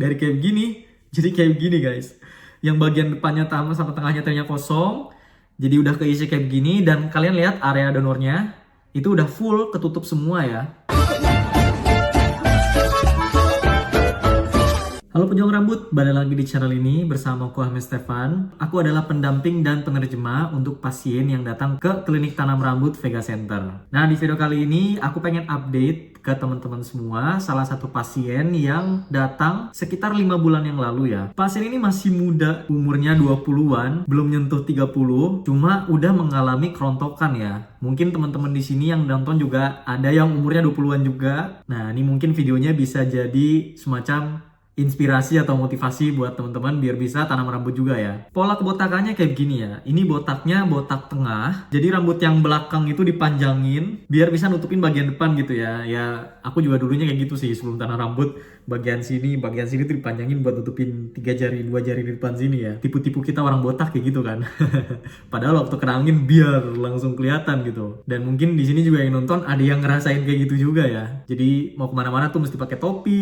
Dari kayak gini, jadi kayak gini guys. Yang bagian depannya sama tengahnya ternyata kosong. Jadi udah keisi kayak gini. Dan kalian lihat area donornya, itu udah full ketutup semua ya. Halo pejuang rambut, balik lagi di channel ini bersama aku Ahmed Stefan. Aku adalah pendamping dan penerjemah untuk pasien yang datang ke klinik tanam rambut Vega Center. Nah, di video kali ini aku pengen update ke teman-teman semua salah satu pasien yang datang sekitar 5 bulan yang lalu ya. Pasien ini masih muda, umurnya 20-an, belum nyentuh 30, cuma udah mengalami kerontokan ya. Mungkin teman-teman di sini yang nonton juga ada yang umurnya 20-an juga. Nah, ini mungkin videonya bisa jadi semacam inspirasi atau motivasi buat teman-teman biar bisa tanam rambut juga ya. Pola kebotakannya kayak begini ya. Ini botaknya botak tengah. Jadi rambut yang belakang itu dipanjangin biar bisa nutupin bagian depan gitu ya. Ya, aku juga dulunya kayak gitu sih sebelum tanam rambut. Bagian sini tuh dipanjangin buat nutupin 2 jari di depan sini ya. Tipu-tipu kita orang botak kayak gitu kan. Padahal waktu kena angin biar langsung kelihatan gitu. Dan mungkin di sini juga yang nonton ada yang ngerasain kayak gitu juga ya. Jadi mau kemana-mana tuh mesti pakai topi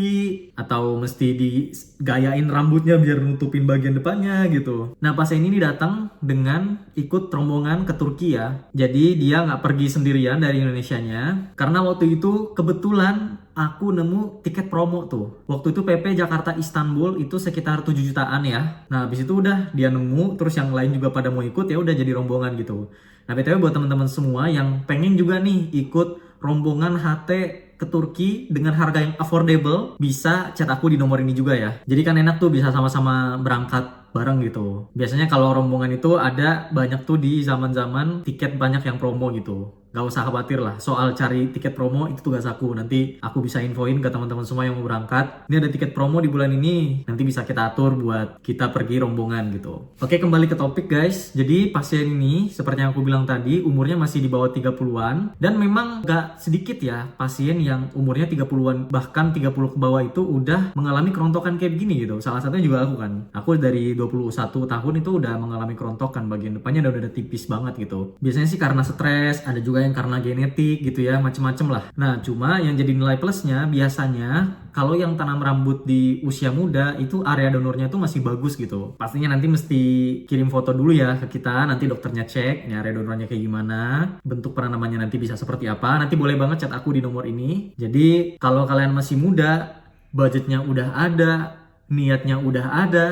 atau mesti digayain rambutnya biar nutupin bagian depannya gitu. Nah, pasien ini datang dengan ikut rombongan ke Turki ya. Jadi dia nggak pergi sendirian dari Indonesianya. Karena waktu itu kebetulan aku nemu tiket promo tuh. Waktu itu PP Jakarta Istanbul itu sekitar 7 jutaan ya. Nah, habis itu udah dia nemu, terus yang lain juga pada mau ikut ya udah jadi rombongan gitu. Nah, BTW buat teman-teman semua yang pengen juga nih ikut rombongan HT ke Turki dengan harga yang affordable, bisa chat aku di nomor ini juga ya. Jadi kan enak tuh bisa sama-sama berangkat bareng gitu. Biasanya kalau rombongan itu ada banyak tuh di zaman-zaman tiket banyak yang promo gitu. Gak usah khawatir lah soal cari tiket promo, itu tugas aku. Nanti aku bisa infoin ke teman-teman semua yang mau berangkat. Ini ada tiket promo di bulan ini, nanti bisa kita atur buat kita pergi rombongan gitu. Oke, kembali ke topik guys. Jadi pasien ini seperti yang aku bilang tadi, umurnya masih di bawah 30-an. Dan memang gak sedikit ya pasien yang umurnya 30-an, bahkan 30 ke bawah itu udah mengalami kerontokan kayak begini gitu. Salah satunya juga aku kan. Aku dari 21 tahun itu udah mengalami kerontokan, bagian depannya udah tipis banget gitu. Biasanya sih karena stres, ada juga yang karena genetik gitu ya, macem-macem lah. Nah, cuma yang jadi nilai plusnya biasanya kalau yang tanam rambut di usia muda itu area donornya tuh masih bagus gitu. Pastinya nanti mesti kirim foto dulu ya ke kita, nanti dokternya cek ini area donornya kayak gimana, bentuk penanamannya nanti bisa seperti apa. Nanti boleh banget chat aku di nomor ini. Jadi kalau kalian masih muda, budgetnya udah ada, niatnya udah ada,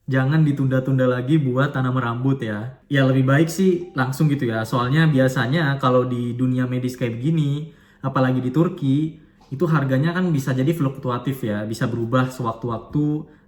jangan ditunda-tunda lagi buat tanam rambut ya. Ya lebih baik sih langsung gitu ya. Soalnya biasanya kalau di dunia medis kayak begini, apalagi di Turki, itu harganya kan bisa jadi fluktuatif ya. Bisa berubah sewaktu-waktu.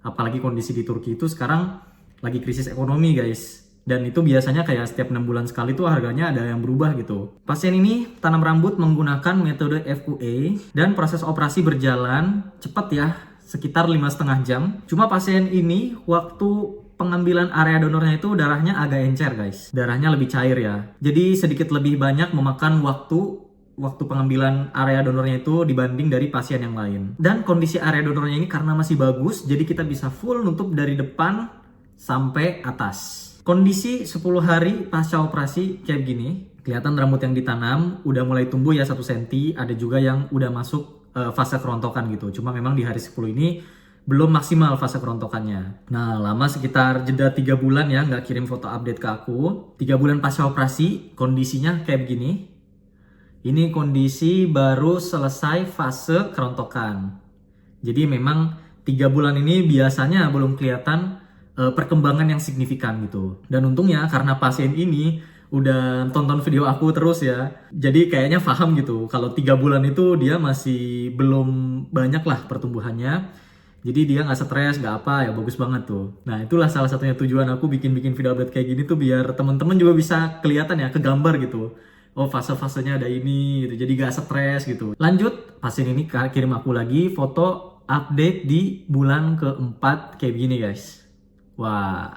Apalagi kondisi di Turki itu sekarang lagi krisis ekonomi guys. Dan itu biasanya kayak setiap 6 bulan sekali tuh harganya ada yang berubah gitu. Pasien ini tanam rambut menggunakan metode FUA dan proses operasi berjalan cepat ya, sekitar 5,5 jam. Cuma pasien ini waktu pengambilan area donornya itu darahnya agak encer guys. Darahnya lebih cair ya. Jadi sedikit lebih banyak memakan waktu pengambilan area donornya itu dibanding dari pasien yang lain. Dan kondisi area donornya ini karena masih bagus, jadi kita bisa full nutup dari depan sampai atas. Kondisi 10 hari pasca operasi kayak gini. Kelihatan rambut yang ditanam udah mulai tumbuh ya 1 cm. Ada juga yang udah masuk fase kerontokan gitu. Cuma memang di hari 10 ini belum maksimal fase kerontokannya. Nah, lama sekitar jeda 3 bulan ya, nggak kirim foto update ke aku. 3 bulan pasca operasi, kondisinya kayak begini. Ini kondisi baru selesai fase kerontokan. Jadi memang 3 bulan ini biasanya belum kelihatan perkembangan yang signifikan gitu. Dan untungnya karena pasien ini udah tonton video aku terus ya, jadi kayaknya paham gitu kalau 3 bulan itu dia masih belum banyak lah pertumbuhannya. Jadi dia nggak stres, nggak apa ya, bagus banget tuh. Nah, itulah salah satunya tujuan aku bikin video update kayak gini tuh biar teman-teman juga bisa kelihatan ya, kegambar gitu. Oh, fase-fasenya ada ini gitu, jadi nggak stres gitu. Lanjut, pasien ini kirim aku lagi foto update di bulan keempat kayak gini guys. Wah,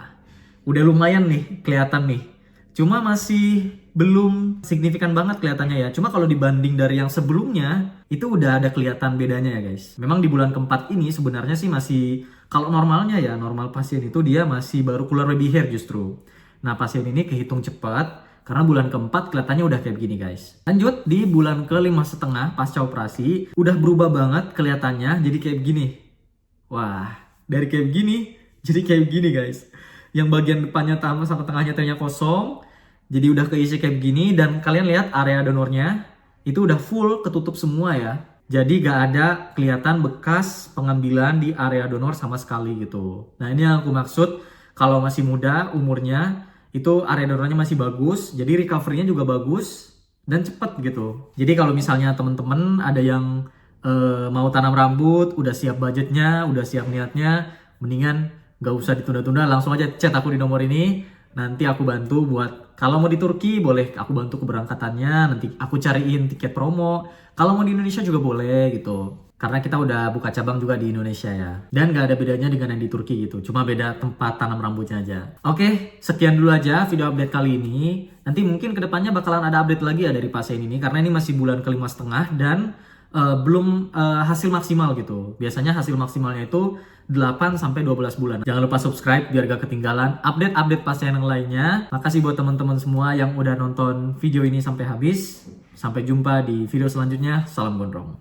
udah lumayan nih kelihatan nih. Cuma masih belum signifikan banget kelihatannya ya. Cuma kalau dibanding dari yang sebelumnya, itu udah ada kelihatan bedanya ya guys. Memang di bulan keempat ini sebenarnya sih masih, kalau normalnya ya, normal pasien itu dia masih baru keluar baby hair justru. Nah, pasien ini kehitung cepat, karena bulan keempat kelihatannya udah kayak begini guys. Lanjut, di bulan ke 5,5 pasca operasi, udah berubah banget kelihatannya, jadi kayak begini. Wah, dari kayak begini jadi kayak begini guys. Yang bagian depannya sama tengahnya ternyata kosong. Jadi udah keisi kayak begini dan kalian lihat area donornya itu udah full ketutup semua ya. Jadi gak ada kelihatan bekas pengambilan di area donor sama sekali gitu. Nah ini yang aku maksud, kalau masih muda umurnya itu area donornya masih bagus, jadi recovery-nya juga bagus dan cepet gitu. Jadi kalau misalnya temen-temen ada yang mau tanam rambut, udah siap budgetnya, udah siap niatnya, mendingan gak usah ditunda-tunda, langsung aja chat aku di nomor ini. Nanti aku bantu buat, kalau mau di Turki boleh aku bantu keberangkatannya, nanti aku cariin tiket promo. Kalau mau di Indonesia juga boleh gitu. Karena kita udah buka cabang juga di Indonesia ya. Dan gak ada bedanya dengan yang di Turki gitu. Cuma beda tempat tanam rambutnya aja. Oke, sekian dulu aja video update kali ini. Nanti mungkin kedepannya bakalan ada update lagi ya dari pasien ini. Karena ini masih bulan ke-5,5 dan belum hasil maksimal gitu. Biasanya hasil maksimalnya itu 8-12 bulan. Jangan lupa subscribe biar gak ketinggalan update-update pasien yang lainnya. Makasih buat teman-teman semua yang udah nonton video ini sampai habis. Sampai jumpa di video selanjutnya. Salam gondrong.